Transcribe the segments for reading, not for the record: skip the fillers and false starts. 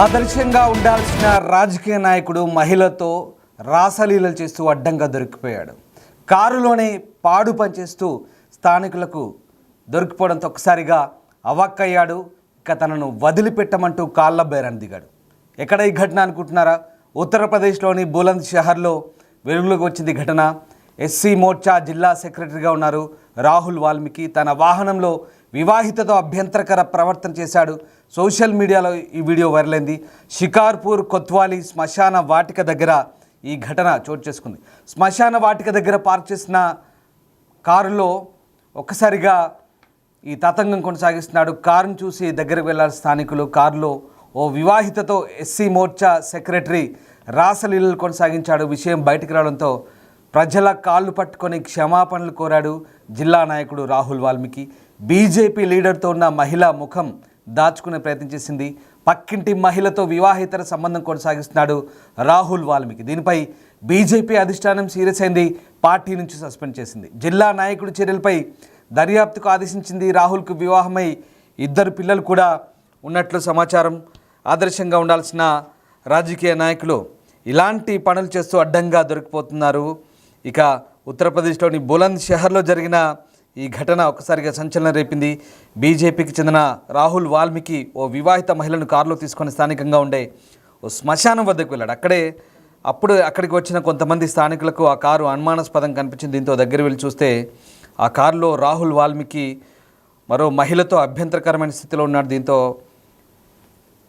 ఆదర్శంగా ఉండాల్సిన రాజకీయ నాయకుడు మహిళతో రాసలీలలు చేస్తూ అడ్డంగా దొరికిపోయాడు. కారులోనే పాడు పనిచేస్తూ స్థానికులకు దొరికిపోవడంతో ఒక్కసారిగా అవాక్కయ్యాడు. ఇక తనను వదిలిపెట్టమంటూ కాళ్ళ బేరాన్ని దిగాడు. ఎక్కడ ఈ ఘటన అనుకుంటున్నారా? ఉత్తరప్రదేశ్లోని బులంద్ షహర్లో వెలుగులోకి వచ్చింది ఘటన. ఎస్సీ మోర్చా జిల్లా సెక్రటరీగా ఉన్నారు రాహుల్ వాల్మీకి. తన వాహనంలో వివాహితతో అభ్యంతరకర ప్రవర్తన చేశాడు. సోషల్ మీడియాలో ఈ వీడియో వైరల్ అయింది. షికార్పూర్ కొత్వాలీ శ్మశాన వాటిక దగ్గర ఈ ఘటన చోటు చేసుకుంది. శ్మశాన వాటిక దగ్గర పార్క్ చేసిన కారులో ఒక్కసారిగా ఈ తతంగం కొనసాగిస్తున్నాడు. కారును చూసి దగ్గరకు వెళ్ళాలి స్థానికులు. కారులో ఓ వివాహితతో ఎస్సీ మోర్చా సెక్రటరీ రాసలీలలు కొనసాగించాడు. విషయం బయటకు రావడంతో ప్రజల కాళ్ళు పట్టుకొని క్షమాపణలు కోరాడు జిల్లా నాయకుడు రాహుల్ వాల్మీకి. బీజేపీ లీడర్తో ఉన్న మహిళ ముఖం దాచుకునే ప్రయత్నం చేసింది. పక్కింటి మహిళతో వివాహేతర సంబంధం కొనసాగిస్తున్నాడు రాహుల్ వాల్మీకి. దీనిపై బీజేపీ అధిష్టానం సీరియస్ అయింది. పార్టీ నుంచి సస్పెండ్ చేసింది. జిల్లా నాయకుడి చర్యలపై దర్యాప్తుకు ఆదేశించింది. రాహుల్కు వివాహమై 2 పిల్లలు కూడా ఉన్నట్లు సమాచారం. ఆదర్శంగా ఉండాల్సిన రాజకీయ నాయకులు ఇలాంటి పనులు చేస్తూ అడ్డంగా దొరికిపోతున్నారు. ఇక ఉత్తరప్రదేశ్లోని బులంద్ షహర్లో జరిగిన ఈ ఘటన ఒక్కసారిగా సంచలనం రేపింది. బీజేపీకి చెందిన రాహుల్ వాల్మీకి ఓ వివాహిత మహిళను కారులో తీసుకొని స్థానికంగా ఉండే ఓ శ్మశానం వద్దకు వెళ్ళాడు. అక్కడికి వచ్చిన కొంతమంది స్థానికులకు ఆ కారు అనుమానాస్పదం కనిపించింది. దీంతో దగ్గర వెళ్ళి చూస్తే ఆ కారులో రాహుల్ వాల్మీకి మరో మహిళతో అభ్యంతరకరమైన స్థితిలో ఉన్నాడు. దీంతో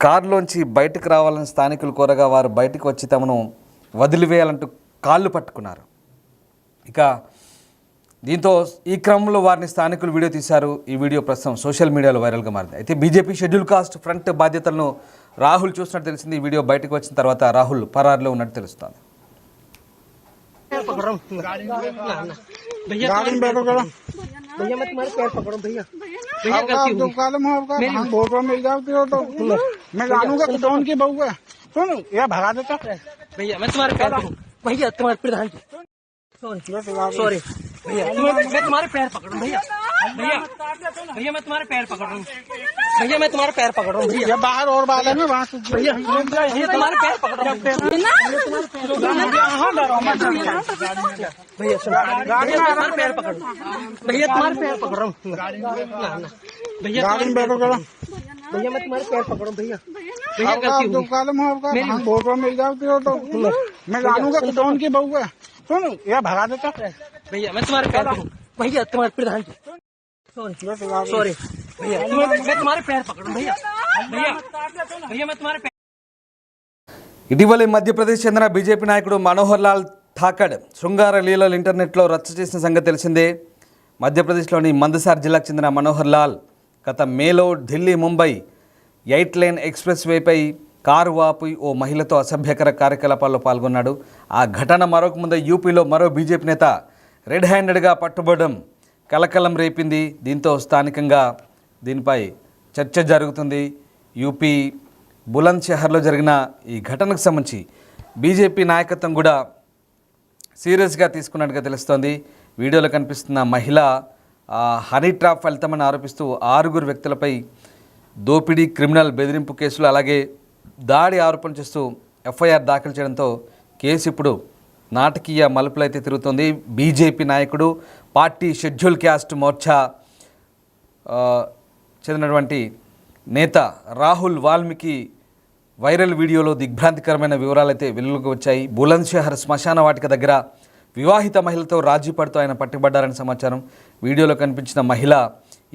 కారులోంచి బయటకు రావాలని స్థానికులు కోరగా వారు బయటకు వచ్చి తమను వదిలివేయాలంటూ కాళ్ళు పట్టుకున్నారు. ఇక దీంతో ఈ క్రమంలో వారిని స్థానికులు వీడియో తీశారు. ఈ వీడియో ప్రస్తుతం సోషల్ మీడియాలో వైరల్గా మారింది. అయితే బీజేపీ షెడ్యూల్ కాస్ట్ ఫ్రంట్ బాధ్యతలను రాహుల్ చూసినట్టు తెలిసింది. ఈ వీడియో బయటకు వచ్చిన తర్వాత రాహుల్ పరారులో ఉన్నట్టు తెలుస్తోంది. भैया मैं तुम्हारे पैर पकड़ूं भैया तो कालम हो फोटो मिल जाती हो तो मैं जानूंगा कौन की बहू है। सुन यह भगा देता भैया मैं तुम्हारे पैर पकड़ूं भैया तुम्हारे प्रधान सॉरी भैया मैं तुम्हारे पैर पकड़ूं भैया भैया भैया मैं तुम्हारे पैर पकड़ रहा हूँ भैया मैं तुम्हारे पैर पकड़ रहा हूँ भैया बाहर और बाल है ना वहाँ भैया भैया तुम्हारे पैर पकड़ रहा हूँ भैया तुम्हारे पैर पकड़ भैया तुम्हारे पैर पकड़ रहा हूँ भैया भैया मैं तुम्हारे पैर पकड़ूं भैया भैया तो कालम हो फोटो मिल जाती हो तो मैं जानूंगा कौन की बहू है। सुन यह भगा देता भैया मैं तुम्हारे पैर पकड़ूं भैया तुम्हारे प्रधान सॉरी भैया मैं तुम्हारे पैर पकड़ूं भैया भैया भैया मैं तुम्हारे ఇటీవలే మధ్యప్రదేశ్ చెందిన బీజేపీ నాయకుడు మనోహర్ లాల్ ఠాకర్ శృంగార లీలలు ఇంటర్నెట్లో రచ్చ చేసిన సంగతి తెలిసిందే. మధ్యప్రదేశ్లోని మందసార్ జిల్లాకు చెందిన మనోహర్ లాల్ గత మేలో ఢిల్లీ ముంబై 8 లేన్ ఎక్స్ప్రెస్ వేపై కారు ఆపి ఓ మహిళతో అసభ్యకర కార్యకలాపాల్లో పాల్గొన్నాడు. ఆ ఘటన మరొక ముందు యూపీలో మరో బీజేపీ నేత రెడ్ హ్యాండెడ్గా పట్టుబడడం కలకలం రేపింది. దీంతో స్థానికంగా దీనిపై చర్చ జరుగుతుంది. యూపీ బులంద్ షహర్లో జరిగిన ఈ ఘటనకు సంబంధించి బీజేపీ నాయకత్వం కూడా సీరియస్గా తీసుకున్నట్టుగా తెలుస్తోంది. వీడియోలో కనిపిస్తున్న మహిళ హనీ ట్రాప్ ఫలితమని ఆరోపిస్తూ 6 వ్యక్తులపై దోపిడీ, క్రిమినల్ బెదిరింపు కేసులు అలాగే దాడి ఆరోపణ చేస్తూ ఎఫ్ఐఆర్ దాఖలు చేయడంతో కేసు ఇప్పుడు నాటకీయ మలుపులైతే తిరుగుతోంది. బీజేపీ నాయకుడు పార్టీ షెడ్యూల్ క్యాస్ట్ మోర్చా చెందినటువంటి నేత రాహుల్ వాల్మీకి వైరల్ వీడియోలో దిగ్భ్రాంతికరమైన వివరాలైతే వెలుగులోకి వచ్చాయి. బులంద్ షహర్ శ్మశాన వాటిక దగ్గర వివాహిత మహిళతో రాజీ పడుతూ ఆయన పట్టుబడ్డారని సమాచారం. వీడియోలో కనిపించిన మహిళ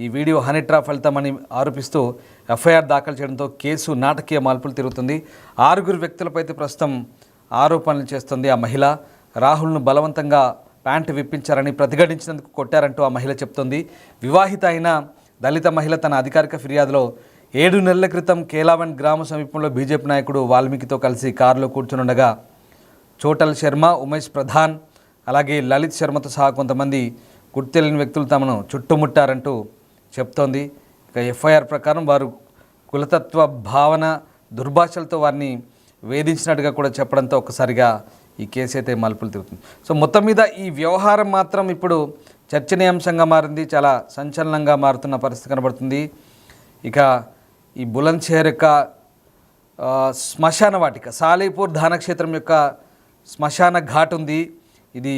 ఈ వీడియో హనీ ట్రాప్ ఫలితమని ఆరోపిస్తూ ఎఫ్ఐఆర్ దాఖలు చేయడంతో కేసు నాటకీయ మలుపులు తిరుగుతుంది. 6 వ్యక్తులపై ప్రస్తుతం ఆరోపణలు చేస్తుంది ఆ మహిళ. రాహుల్ను బలవంతంగా ప్యాంటు విప్పించారని, ప్రతిఘటించినందుకు కొట్టారంటూ ఆ మహిళ చెప్తోంది. వివాహిత అయిన దళిత మహిళ తన అధికారిక ఫిర్యాదులో 7 నెలల క్రితం కేలావన్ గ్రామ సమీపంలో బీజేపీ నాయకుడు వాల్మీకితో కలిసి కారులో కూర్చునుండగా చోటల్ శర్మ, ఉమేష్ ప్రధాన్ అలాగే లలిత్ శర్మతో సహా కొంతమంది గుర్తు తెలియని వ్యక్తులు తమను చుట్టుముట్టారంటూ చెప్తోంది. ఇక ఎఫ్ఐఆర్ ప్రకారం వారు కులతత్వ భావన, దుర్భాషలతో వారిని వేధించినట్టుగా కూడా చెప్పడంతో ఒక్కసారిగా ఈ కేసు అయితే మలుపులు తిరుగుతుంది. సో మొత్తం మీద ఈ వ్యవహారం మాత్రం ఇప్పుడు చర్చనీయాంశంగా మారింది. చాలా సంచలనంగా మారుతున్న పరిస్థితి కనబడుతుంది. ఇక ఈ బులంద్ షహర్ యొక్క శ్మశాన వాటిక సాలేపూర్ ధానక్షేత్రం యొక్క శ్మశాన ఘాట్ ఉంది. ఇది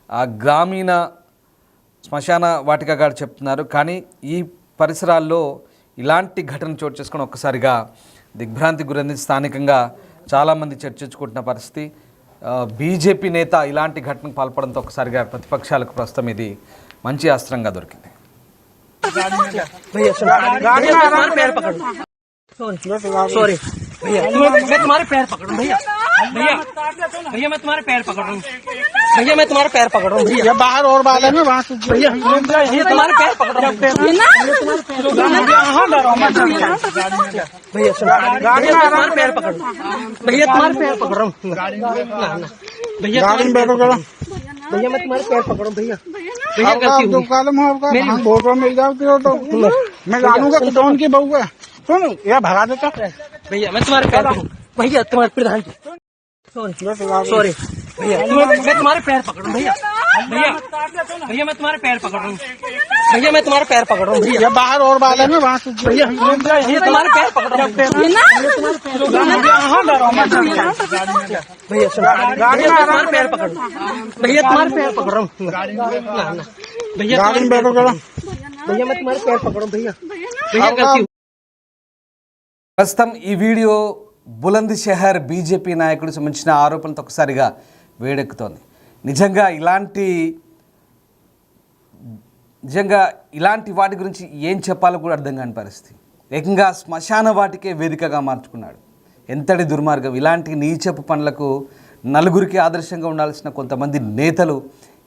ఆ గ్రామీణ శ్మశాన వాటిక ఘాట్ చెప్తున్నారు. కానీ ఈ పరిసరాల్లో ఇలాంటి ఘటన చోటు చేసుకొని ఒక్కసారిగా దిగ్భ్రాంతి గురైంది. స్థానికంగా చాలామంది చర్చించుకుంటున్న పరిస్థితి. బీజేపీ నేత ఇలాంటి ఘటనకు పాల్పడంతో ఒకసారిగా ప్రతిపక్షాలకు ప్రస్తుతం ఇది మంచి అస్త్రంగా దొరికింది. सॉरी भैया मैं तुम्हारे पैर पकड़ रहा हूँ भैया भैया भैया मैं तुम्हारे पैर पकड़ रहा हूँ भैया मैं तुम्हारे पैर पकड़ रहा हूँ भैया ये बाहर और बाल है ना वहाँ से भैया ये तुम्हारे पैर पकड़ रहा हूँ भैया तुम्हारे पैर पकड़ भैया तुम्हारे पैर पकड़ रहा हूँ भैया गाड़ी में बैठो करो भैया मैं तुम्हारे पैर पकड़ रहा हूँ भैया तो कालम हो आपका फोटो मिल जाती हो तो मैं जानूंगा कौन की बहू है। सुन ये भगा देता भैया मैं तुम्हारे पैर पकड़ भैया तुम्हारे प्रधान जी सॉरी भैया मैं तुम्हारे पैर पकड़ रहा हूँ भैया भैया भैया मैं तुम्हारे पैर पकड़ रहा हूँ भैया मैं तुम्हारे पैर पकड़ रहा हूँ भैया ये बाहर और बाल है ना वहाँ से भैया ये तुम्हारे पैर पकड़ रहा हूँ भैया तुम्हारे पैर पकड़ भैया तुम्हारे पैर पकड़ रहा हूँ भैया गाड़ी में बैठो करो भैया मैं तुम्हारे पैर पकड़ रहा हूँ भैया भैया गलती ప్రస్తుతం ఈ వీడియో బులంద్ షహర్ బీజేపీ నాయకుడు సంబంధించిన ఆరోపణలతో ఒకసారిగా వేడెక్కుతోంది. నిజంగా ఇలాంటి వాటి గురించి ఏం చెప్పాలో కూడా అర్థం కాని పరిస్థితి. ఏకంగా శ్మశాన వాటికే వేదికగా మార్చుకున్నాడు. ఎంతటి దుర్మార్గం! ఇలాంటి నీచపు పనులకు నలుగురికి ఆదర్శంగా ఉండాల్సిన కొంతమంది నేతలు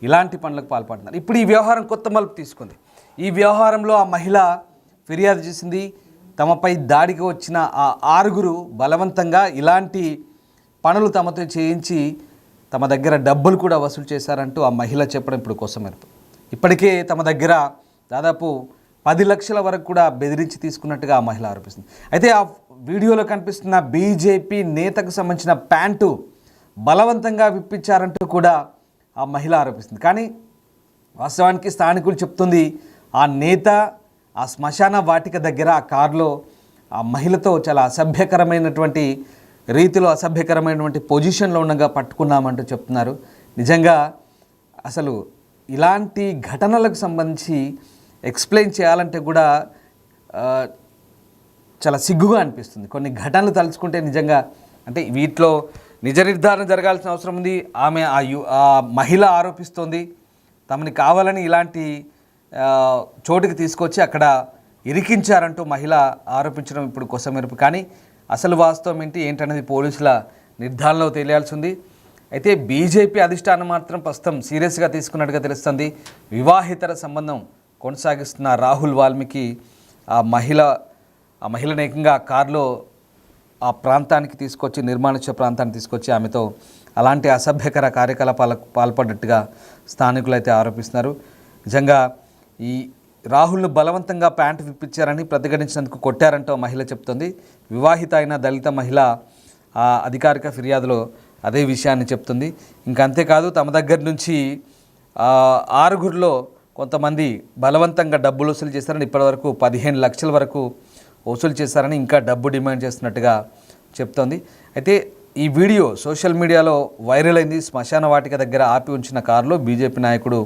ఇలాంటి పనులకు పాల్పడుతున్నారు. ఇప్పుడు ఈ వ్యవహారం కొత్త మలుపు తీసుకుంది. ఈ వ్యవహారంలో ఆ మహిళ ఫిర్యాదు చేసింది. తమపై దాడికి వచ్చిన ఆ 6 బలవంతంగా ఇలాంటి పనులు తమతో చేయించి తమ దగ్గర డబ్బులు కూడా వసూలు చేశారంటూ ఆ మహిళ చెప్పడం ఇప్పుడు కోసమెరుపు. ఇప్పటికే తమ దగ్గర దాదాపు 10 లక్షల వరకు కూడా బెదిరించి తీసుకున్నట్టుగా ఆ మహిళ ఆరోపిస్తుంది. అయితే ఆ వీడియోలో కనిపిస్తున్న బీజేపీ నేతకు సంబంధించిన ప్యాంటు బలవంతంగా విప్పించారంటూ కూడా ఆ మహిళ ఆరోపిస్తుంది. కానీ వాస్తవానికి స్థానికులు చెప్తుంది ఆ నేత ఆ శ్మశాన వాటిక దగ్గర ఆ కారులో ఆ మహిళతో చాలా అసభ్యకరమైనటువంటి రీతిలో అసభ్యకరమైనటువంటి పొజిషన్లో ఉండగా పట్టుకున్నామంటూ చెప్తున్నారు. నిజంగా అసలు ఇలాంటి ఘటనలకు సంబంధించి ఎక్స్ప్లెయిన్ చేయాలంటే కూడా చాలా సిగ్గుగా అనిపిస్తుంది. కొన్ని ఘటనలు తలుచుకుంటే నిజంగా అంటే వీటిలో నిజ నిర్ధారణ జరగాల్సిన అవసరం ఉంది. ఆమె ఆ మహిళ ఆరోపిస్తోంది తమని కావాలని ఇలాంటి చోటుకి తీసుకొచ్చి అక్కడ ఇరికించారంటూ మహిళ ఆరోపించడం ఇప్పుడు కొసమెరుపు. కానీ అసలు వాస్తవం ఏంటనేది పోలీసుల నిర్ధారణలో తెలియాల్సి ఉంది. అయితే బీజేపీ అధిష్టానం మాత్రం ప్రస్తుతం సీరియస్గా తీసుకున్నట్టుగా తెలుస్తుంది. వివాహితర సంబంధం కొనసాగిస్తున్న రాహుల్ వాల్మీకి ఆ మహిళను ఏకంగా కారులో ఆ ప్రాంతానికి తీసుకొచ్చి నిర్మానుష్య ప్రాంతానికి తీసుకొచ్చి ఆమెతో అలాంటి అసభ్యకర కార్యకలాపాలకు పాల్పడ్డట్టుగా స్థానికులు అయితే ఆరోపిస్తున్నారు. నిజంగా ఈ రాహుల్ను బలవంతంగా ప్యాంటు విప్పించారని ప్రతిఘటించినందుకు కొట్టారంటూ మహిళ చెప్తోంది. వివాహిత అయిన దళిత మహిళ ఆ అధికారిక ఫిర్యాదులో అదే విషయాన్ని చెప్తుంది. ఇంకా అంతేకాదు తమ దగ్గర నుంచి 6 కొంతమంది బలవంతంగా డబ్బులు వసూలు చేశారని ఇప్పటివరకు 15 లక్షల వరకు వసూలు చేశారని ఇంకా డబ్బు డిమాండ్ చేస్తున్నట్టుగా చెప్తోంది. అయితే ఈ వీడియో సోషల్ మీడియాలో వైరల్ అయింది. శ్మశాన వాటిక దగ్గర ఆపి ఉంచిన కారులో బీజేపీ నాయకుడు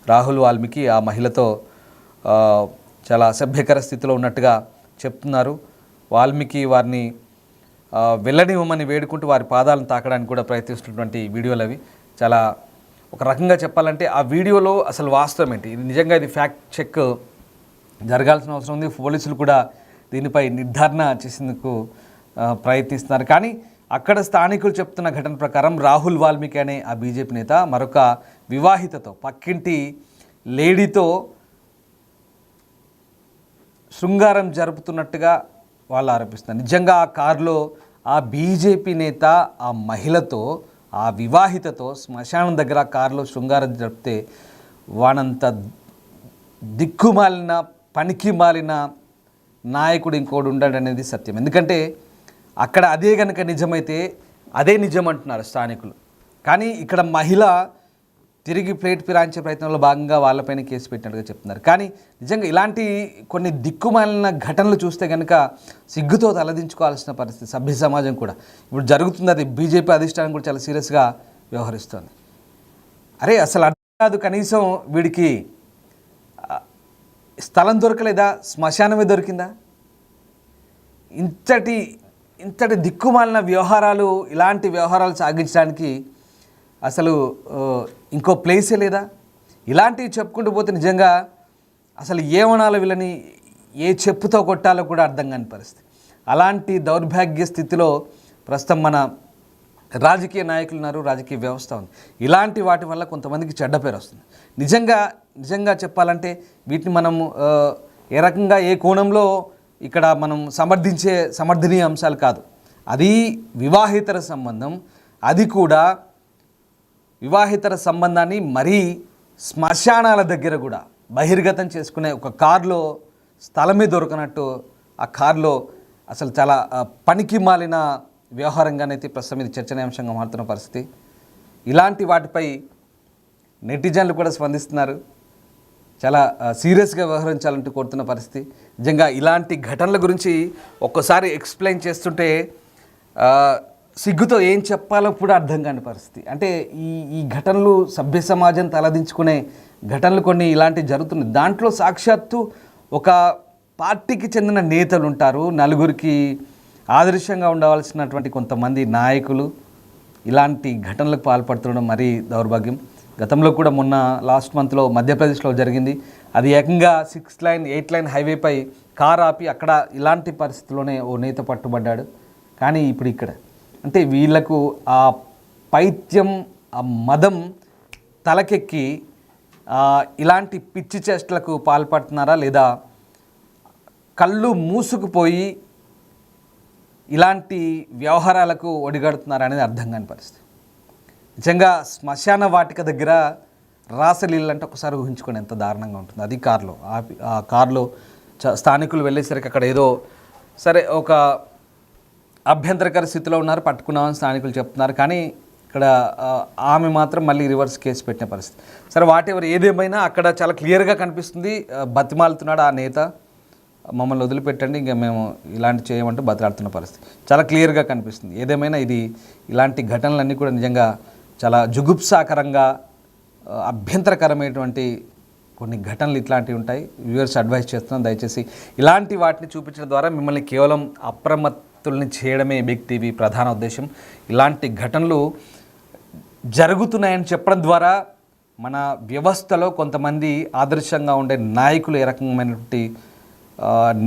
రాహుల్ వాల్మీకి ఆ మహిళతో చాలా అసభ్యకర స్థితిలో ఉన్నట్టుగా చెప్తున్నారు. వాల్మీకి వారిని వెళ్ళనివ్వమని వేడుకుంటూ వారి పాదాలను తాకడానికి కూడా ప్రయత్నిస్తున్నటువంటి వీడియోలు అవి. చాలా ఒక రకంగా చెప్పాలంటే ఆ వీడియోలో అసలు వాస్తవం ఏంటి, నిజంగా ఇది ఫ్యాక్ట్ చెక్ జరగాల్సిన అవసరం ఉంది. పోలీసులు కూడా దీనిపై నిర్ధారణ చేసేందుకు ప్రయత్నిస్తున్నారు. కానీ అక్కడ స్థానికులు చెప్తున్న ఘటన ప్రకారం రాహుల్ వాల్మీకి అనే ఆ బీజేపీ నేత మరొక వివాహితతో పక్కింటి లేడీతో శృంగారం జరుపుతున్నట్టుగా వాళ్ళు ఆరోపిస్తున్నారు. నిజంగా ఆ కారులో ఆ బీజేపీ నేత ఆ మహిళతో ఆ వివాహితతో శ్మశానం దగ్గర కారులో శృంగారం జరిపితే వానంత దిక్కుమాలిన పనికి మాలిన నాయకుడు ఇంకోడు ఉండడనేది సత్యం. ఎందుకంటే అక్కడ అదే కనుక నిజమైతే అదే నిజం అంటున్నారు స్థానికులు. కానీ ఇక్కడ మహిళ తిరిగి ప్లేట్ ఫిరాయించే ప్రయత్నంలో భాగంగా వాళ్ళపైన కేసు పెట్టినట్టుగా చెప్తున్నారు. కానీ నిజంగా ఇలాంటి కొన్ని దిక్కుమాలిన ఘటనలు చూస్తే కనుక సిగ్గుతో తలదించుకోవాల్సిన పరిస్థితి సభ్య సమాజం కూడా ఇప్పుడు జరుగుతుంది. అది బీజేపీ అధిష్టానం కూడా చాలా సీరియస్గా వ్యవహరిస్తుంది. అరే అసలు అర్థం కాదు, కనీసం వీడికి స్థలం దొరకలేదా, శ్మశానమే దొరికిందా? ఇంతటి దిక్కుమాలిన వ్యవహారాలు, ఇలాంటి వ్యవహారాలు సాగించడానికి అసలు ఇంకో ప్లేసే లేదా? ఇలాంటివి చెప్పుకుంటూ పోతే నిజంగా అసలు ఏమనాలో వీళ్ళని, ఏ చెప్పుతో కొట్టాలో కూడా అర్థం కాని పరిస్థితి. అలాంటి దౌర్భాగ్య స్థితిలో ప్రస్తుతం మన రాజకీయ నాయకులు ఉన్నారు, రాజకీయ వ్యవస్థ ఉంది. ఇలాంటి వాటి వల్ల కొంతమందికి చెడ్డ పేరు వస్తుంది. నిజంగా చెప్పాలంటే వీటిని మనం ఏ రకంగా, ఏ కోణంలో ఇక్కడ మనం సమర్థనీయ అంశాలు కాదు. అది వివాహేతర సంబంధం, అది కూడా వివాహేతర సంబంధాన్ని మరీ శ్మశానాల దగ్గర కూడా బహిర్గతం చేసుకునే ఒక కారులో స్థలమే దొరకనట్టు ఆ కారులో అసలు చాలా పనికి మాలిన వ్యవహారంగానైతే ప్రస్తుతం ఇది చర్చనీయాంశంగా మారుతున్న పరిస్థితి. ఇలాంటి వాటిపై నెటిజన్లు కూడా స్పందిస్తున్నారు, చాలా సీరియస్గా వ్యవహరించాలంటూ కోరుతున్న పరిస్థితి. నిజంగా ఇలాంటి ఘటనల గురించి ఒక్కసారి ఎక్స్ప్లెయిన్ చేస్తుంటే సిగ్గుతో ఏం చెప్పాలో కూడా అర్థం కాని పరిస్థితి. అంటే ఈ ఘటనలు సభ్య సమాజం తలదించుకునే ఘటనలు కొన్ని ఇలాంటివి జరుగుతున్నాయి. దాంట్లో సాక్షాత్తు ఒక పార్టీకి చెందిన నేతలు ఉంటారు, నలుగురికి ఆదర్శంగా ఉండవలసినటువంటి కొంతమంది నాయకులు ఇలాంటి ఘటనలకు పాల్పడుతుండడం మరీ దౌర్భాగ్యం. గతంలో కూడా మొన్న లాస్ట్ మంత్లో మధ్యప్రదేశ్లో జరిగింది. అది ఏకంగా 6 లైన్ 8 లైన్ హైవేపై కారు ఆపి అక్కడ ఇలాంటి పరిస్థితుల్లోనే ఓ నేత పట్టుబడ్డాడు. కానీ ఇప్పుడు ఇక్కడ అంటే వీళ్లకు ఆ పైత్యం, ఆ మదం తలకెక్కి ఇలాంటి పిచ్చి చేష్టలకు పాల్పడుతున్నారా, లేదా కళ్ళు మూసుకుపోయి ఇలాంటి వ్యవహారాలకు ఒడిగడుతున్నారా అనేది అర్థం కాని పరిస్థితి. నిజంగా శ్మశాన వాటిక దగ్గర రాసలీలు అంటే ఒకసారి ఊహించుకొని ఎంత దారుణంగా ఉంటుంది. అది కారులో ఆ కారులో స్థానికులు వెళ్ళేసరికి అక్కడ ఏదో సరే ఒక అభ్యంతరకర స్థితిలో ఉన్నారు, పట్టుకున్నామని స్థానికులు చెప్తున్నారు. కానీ ఇక్కడ ఆమె మాత్రం మళ్ళీ రివర్స్ కేసు పెట్టిన పరిస్థితి. సరే వాటెవర్ ఏదేమైనా అక్కడ చాలా క్లియర్గా కనిపిస్తుంది, బతిమాలుతున్నాడు ఆ నేత, మమ్మల్ని వదిలిపెట్టండి, ఇంకా మేము ఇలాంటి చేయమంటూ బతిలాడుతున్న పరిస్థితి చాలా క్లియర్గా కనిపిస్తుంది. ఏదేమైనా ఇలాంటి ఘటనలన్నీ కూడా నిజంగా చాలా జుగుప్సాకరంగా, అభ్యంతరకరమైనటువంటి కొన్ని ఘటనలు ఇట్లాంటివి ఉంటాయి. వ్యూవర్స్ అడ్వైస్ చేస్తున్నాం, దయచేసి ఇలాంటి వాటిని చూపించడం ద్వారా మిమ్మల్ని కేవలం అప్రమత్తుల్ని చేయడమే బిగ్ టీవీ ప్రధాన ఉద్దేశం. ఇలాంటి ఘటనలు జరుగుతున్నాయని చెప్పడం ద్వారా మన వ్యవస్థలో కొంతమంది ఆదర్శంగా ఉండే నాయకులు ఏ రకమైనటువంటి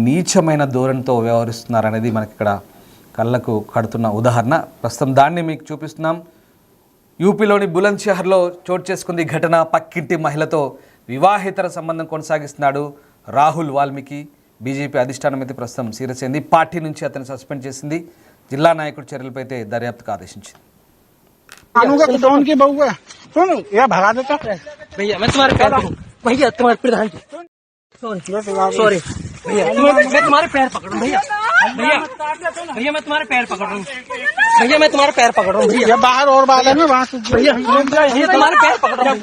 నీచమైన ధోరణితో వ్యవహరిస్తున్నారనేది మనకి ఇక్కడ కళ్ళకు కడుతున్న ఉదాహరణ. ప్రస్తుతం దాన్ని మీకు చూపిస్తున్నాం. యూపీలోని బులంద్షహర్లో చోటు చేసుకుంది ఘటన. పక్కింటి మహిళతో వివాహేతర సంబంధం కొనసాగిస్తున్నాడు రాహుల్ వాల్మీకి. బీజేపీ అధిష్టానం అయితే ప్రస్తుతం సీరియస్ అయింది, పార్టీ నుంచి అతను సస్పెండ్ చేసింది. జిల్లా నాయకుడి చర్యలపై అయితే దర్యాప్తుకు ఆదేశించింది. सॉरी भैया, मैं तुम्हारे पैर पकड़ रहा हूँ भैया, मैं तुम्हारे पैर पकड़ रहा हूँ भैया, मैं तुम्हारे पैर पकड़ रहा हूँ भैया, बाहर और बाल है ना वहाँ से भैया तुम्हारे पैर पकड़ रहा हूँ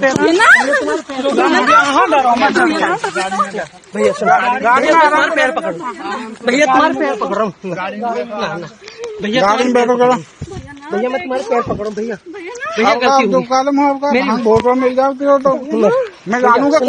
भैया, तुम्हारे पैर पकड़ भैया, तुम्हारे पैर पकड़ रहा हूँ भैया, भैया मैं तुम्हारे पैर पकड़ रहा हूँ भैया, फोटो मिल जाती हो तो मैं जानूंगा।